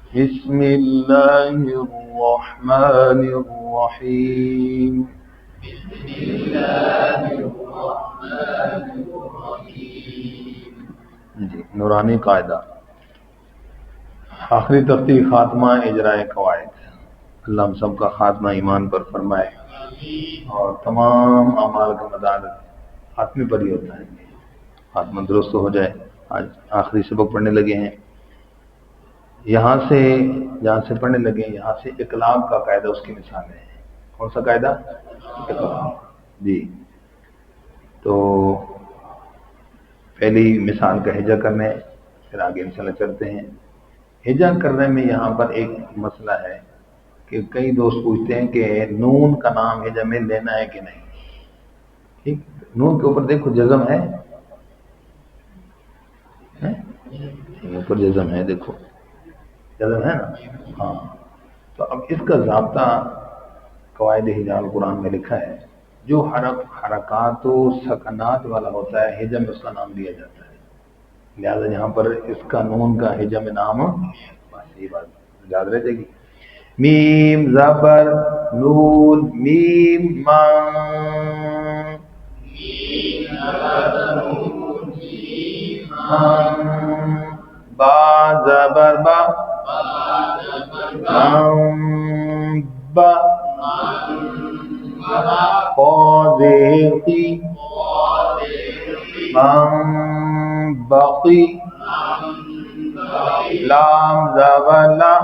بسم الله الرحمن الرحيم. جی نورانی قاعدہ، آخری تختی خاتمہ اجرائے قواعد. اللہ ہم سب کا خاتمہ ایمان پر فرمائے اور تمام اعمال کا مدار خاتمے پر ہی ہوتا ہے. خاتمہ درست ہو جائے. آج آخری سبق پڑھنے لگے ہیں. یہاں سے جہاں سے پڑھنے لگے ہیں یہاں سے اقلاب کا قاعدہ اس کی مثال ہے. کون سا قاعدہ؟ اقلاب. جی تو پہلی مثال کا ہجا کرنے، پھر آگے انشاءاللہ چلتے ہیں. ہجا کرنے میں یہاں پر ایک مسئلہ ہے کہ کئی دوست پوچھتے ہیں کہ نون کا نام ہجا میں لینا ہے کہ نہیں. ٹھیک، نون کے اوپر دیکھو جزم ہے، اوپر جزم ہے، دیکھو جزم ہے نا. ہاں تو اب اس کا ضابطہ قواعد ہجا القرآن میں لکھا ہے، جو حرکات و سکنات والا ہوتا ہے ہجا میں اس کا نام دیا جاتا ہے. لہذا یہاں پر اس کا نون کا ہجا میں نام، بس یہ بات یاد رہ جائے گی. میم زبر نون میم مان، با زبر با با، قاضی باقی، لام زبر لا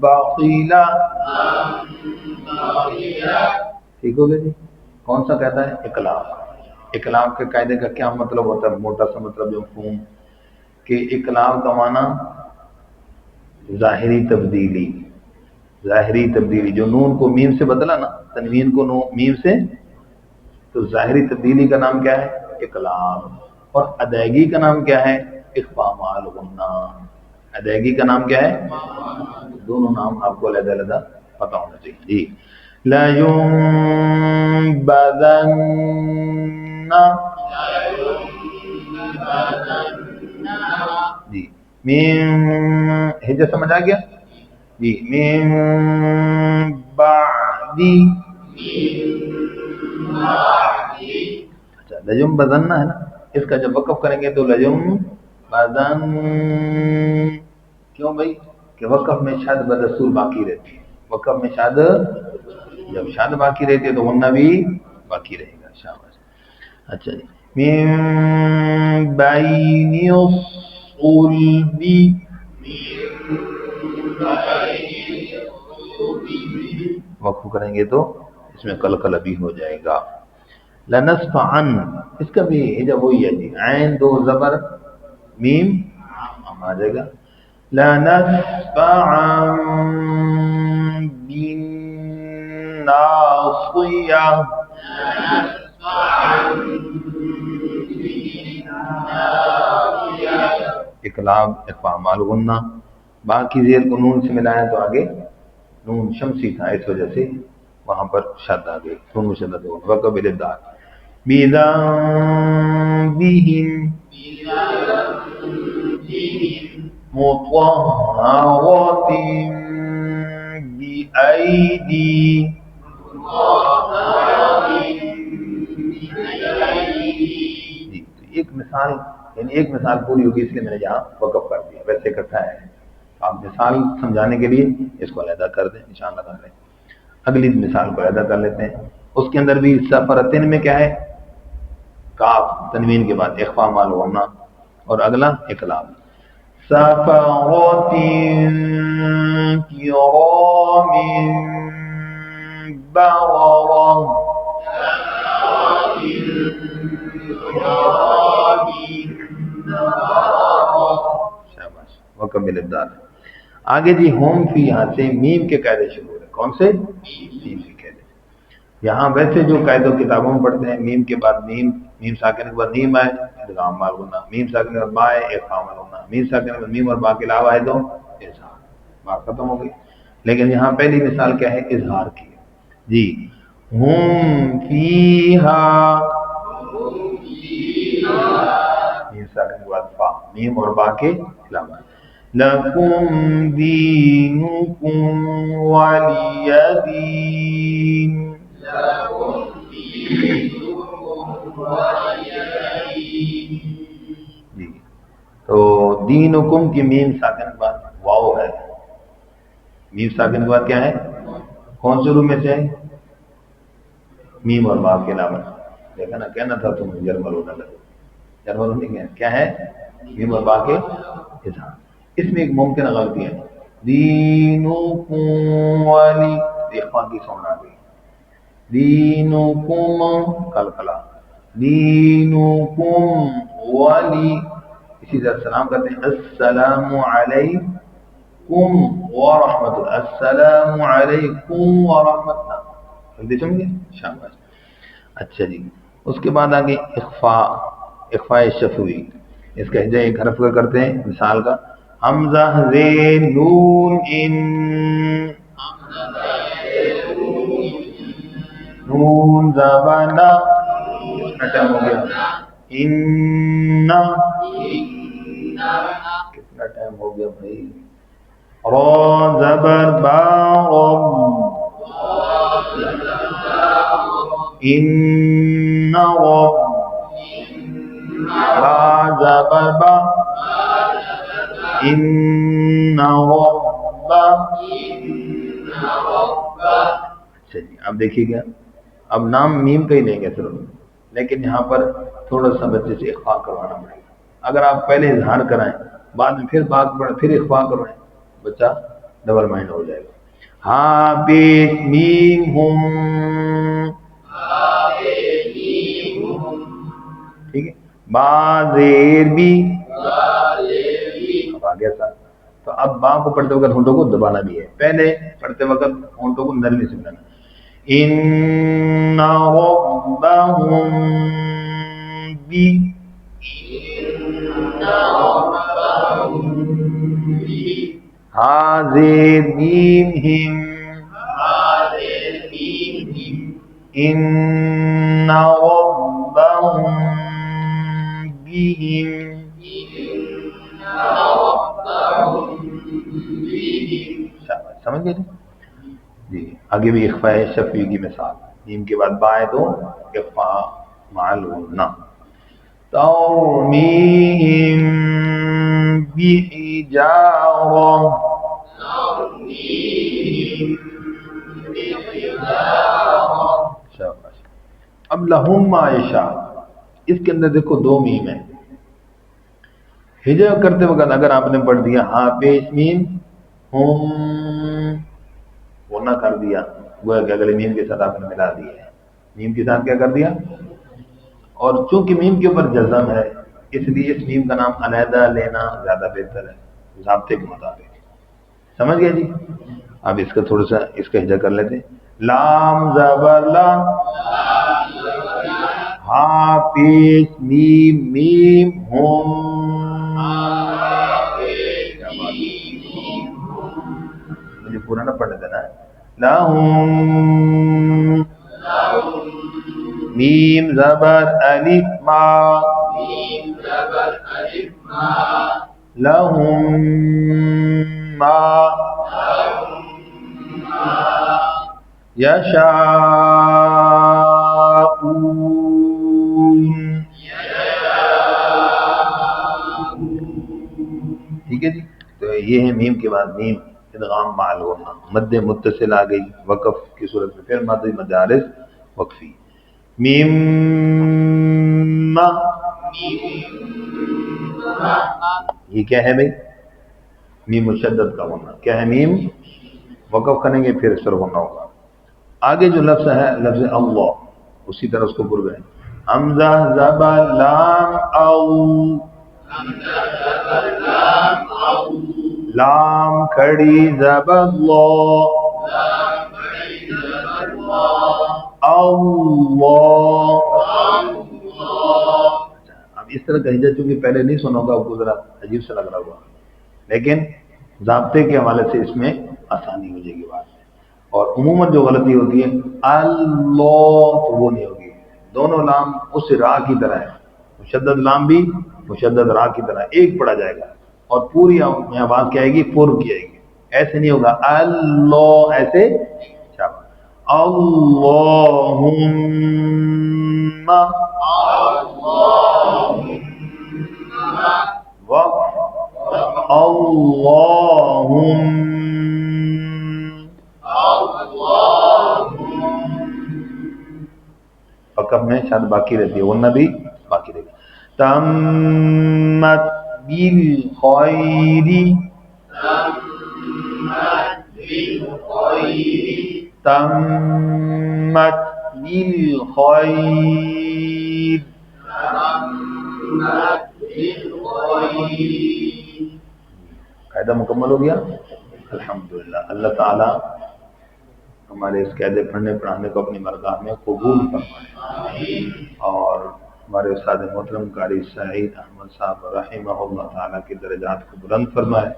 باقیلا. ٹھیک ہو گیا جی. کون سا کہتا ہے؟ اقلاب. اقلاب کے قاعدے کا کیا مطلب ہوتا ہے؟ موٹا سا مطلب جو مفہوم کہ اقلاب کا معنی ظاہری تبدیلی. ظاہری تبدیلی جو نون کو میم سے بدلا نا، تنوین کو میم سے، تو ظاہری تبدیلی کا نام کیا ہے؟ اقلاب. اور ادائیگی کا نام کیا ہے؟ اخفاء مع الغنہ. ادائیگی کا نام کیا ہے؟ دونوں نام آپ کو علیحدہ علیحدہ پتہ ہونا چاہیے. جی لَيُنبَذَنَّ. جی میم ہجا سمجھ آ گیا جی. من بعدی. اچھا لجم بدننا ہے نا، اس کا جب وقف کریں گے تو لجم بدن. کیوں بھائی؟ کہ وقف میں شد بدستور باقی رہتی ہے. وقف میں شد، جب شد باقی رہتی ہے تو غنہ بھی باقی رہے گا. شاباش. اچھا جی. من بین الصلب. وقف کریں گے تو اس میں قلقلہ بھی ہو جائے گا. لنسفعن، اس کا بھی ہجا وہی ہے جی. عین دو زبر میم آ جائے گا. لنسفعن بالناصیہ. اقلاب اخفاء مع الغنہ. باقی زیر کو نون سے ملایا تو آگے نون شمسی تھا، اس وجہ سے وہاں پر شد آ گئی. نون مشدد ہو وقبل الدار. بِذَنبِهِمْ مُطَهَّرَةٍ بِأَيْدِي. جی تو ایک مثال، یعنی ایک مثال پوری ہوگی اس لیے میں نے یہاں وقف کر دیا. ویسے اکٹھا ہے، آپ مثال سمجھانے کے لیے اس کو علیحدہ کر دیں انشاءاللہ تعالی. اگلی مثال کو علیحدہ کر لیتے ہیں. اس کے اندر بھی سفرتن میں کیا ہے؟ کاف تنوین کے بعد اخفاء مع الغنہ، اور اگلا اقلاب. سفرتن کرام بررہ. شاباش. وکمل الدار. آگے جی ہوم فی، یہاں سے میم کے قاعدے شروع ہوئے. کون سے؟ میم کے قاعدے. یہاں ویسے جو قاعدوں کتابوں میں پڑھتے ہیں میم کے بعد میم، میم ساکن کے بعد میم آئے ادغام مع الغنہ، میم ساکن کے بعد با ہے اخفاء مع الغنہ، میم ساکن کے بعد میم اور با کے علاوہ ہے تو اظہار. بات ختم ہو گئی. لیکن یہاں پہلی مثال کیا ہے؟ اظہار کی ہے جی. ہم فیہا، ساکن کے بعد فا، میم اور با کے علاوہ. لکم دینکم ولی دین. جی تو دینکم کی میم ساکن کے بعد واو ہے. میم ساکن کے بعد کیا ہے؟ کون سے روح میں سے ہے؟ میم اور با کے علاوہ. دیکھا نا، کہنا تھا تم جرمل ہونے لگے. جرمل ہونے کیا ہے؟ میم اور با کے اظہار. اس میں ایک ممکن غلطی ہے، دینکم ولی، اخفا کی ساؤنڈ آ گئی. دینکم کلکلا، دینکم ولی. اسی طرح سلام کرتے ہیں السلام علیکم ورحمۃ اللہ، السلام علیکم ورحمۃ اللہ. جلدی سمجھے؟ شاباش. اچھا جی، اس کے بعد آگے اخفا، اخفاء شفوی. اس کا ہجا ایک حرف کا کرتے ہیں. مثال کا حمزہ زین نون ان، نون زبانہ. کتنا ٹائم ہو گیا؟ ان، کتنا ٹائم ہو گیا بھائی؟ را زبر با رب، ان رب. با زبر با، ان رب. اچھا جی، اب دیکھیے گا، اب نام میم کا ہی لیں گے صرف، لیکن یہاں پر تھوڑا سا بچے سے اخفا کروانا پڑے گا. اگر آپ پہلے اظہار کرائیں، بعد میں پھر بات پڑھیں، پھر اخفا کروائیں، بچہ ڈبل مائنڈ ہو جائے گا. ہاں پیش میم ہم، ٹھیک ہے. با زیر بھی، اب آگے سا. تو اب با کو پڑھتے وقت ہونٹوں کو دبانا بھی ہے. پہلے پڑھتے وقت ہونٹوں کو نرمی سے ملانا. ان ربهم بی، حاضر میم ہم، ان ربهم بهم. سمجھ گئے جی؟ آگے بھی اخفاء شفوی کی مثال. میم کے بعد با ہے تو اخفاء معلوم. ترمیم بحجارہ، شاباش. اب لہم ما یشاء، اس کے اندر دیکھو دو میم ہیں. ہجا کرتے وقت اگر آپ نے پڑھ دیا ہاں پیش میم ہم، وہ نہ کر دیا، گویا کہ اگلے میم کے ساتھ آپ نے ملا دیا ہے. میم کے ساتھ کیا کر دیا؟ اور چونکہ میم کے اوپر جزم ہے، اس لیے اس میم کا نام علیحدہ لینا زیادہ بہتر ہے ضابطے کے مطابق. سمجھ گئے جی؟ اب اس کا تھوڑا سا اس کا ہجا کر لیتے ہیں. لام زبر لا، ہاں پیش میم میم ہم. مجھے پورا نہ پڑھنے دینا. لہم، میم زبر الف ما، لہم ما یشاءون. ٹھیک ہے جی؟ تو یہ ہے میم کے بعد میم ادغام معلوم، مد متصل آ گئی وقف کی صورت میں، پھر مد مجالس وقفی. میم ما، یہ کیا ہے بھائی؟ میم مشدد کا ہونا. کیا ہے؟ میم وقف کریں گے پھر سر ہونا ہوگا. آگے جو لفظ ہے لفظ اللہ، اسی طرح اس کو پور گئے. حمزہ زبر لام او، لام کھڑی زبر لو، اللہ. اب اس طرح کا ہجا چونکہ پہلے نہیں سنا ہوگا، آپ کو ذرا عجیب سے لگ رہا ہوگا، لیکن ضابطے کے حوالے سے اس میں آسانی ہو جائے گی بات. اور عموماً جو غلطی ہوتی ہے اللہ، تو وہ نہیں ہوگی. دونوں لام اس را کی طرح ہے، مشدد لام بھی مشدد را کی طرح ایک پڑھا جائے گا، اور پوری آواز کیا آئے گی؟ پر کی آئے گی، ایسے نہیں ہوگا اللہ ایسے، اللہم وقف اللہم، وقف میں شاید باقی رہتی ہے، ورنہ بھی باقی رہتی ہے۔ تمت بالخیر، تمت بالخیر، قاعدہ مکمل ہو گیا الحمدللہ۔ اللہ تعالی ہمارے اس قاعدے پڑھنے پڑھانے کو اپنی بارگاہ میں قبول فرمائے، اور ہمارے استاد محترم قاری سعید احمد صاحب رحمہ اللہ تعالیٰ کے درجات کو بلند فرمائے،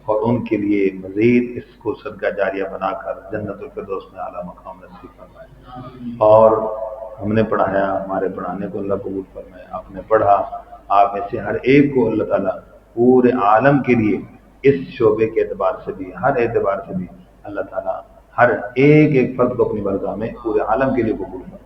اور ان کے لیے مزید اس کو صدقہ جاریہ بنا کر جنت الفردوس میں اعلیٰ مقام نصیب فرمائے۔ اور ہم نے پڑھایا، ہمارے پڑھانے کو اللہ قبول فرمائے، آپ نے پڑھا، آپ میں سے ہر ایک کو اللہ تعالیٰ پورے عالم کے لیے اس شعبے کے اعتبار سے بھی، ہر اعتبار سے بھی اللہ تعالیٰ ہر ایک ایک فرد کو اپنی بارگاہ میں پورے عالم کے لیے قبول فرمائے۔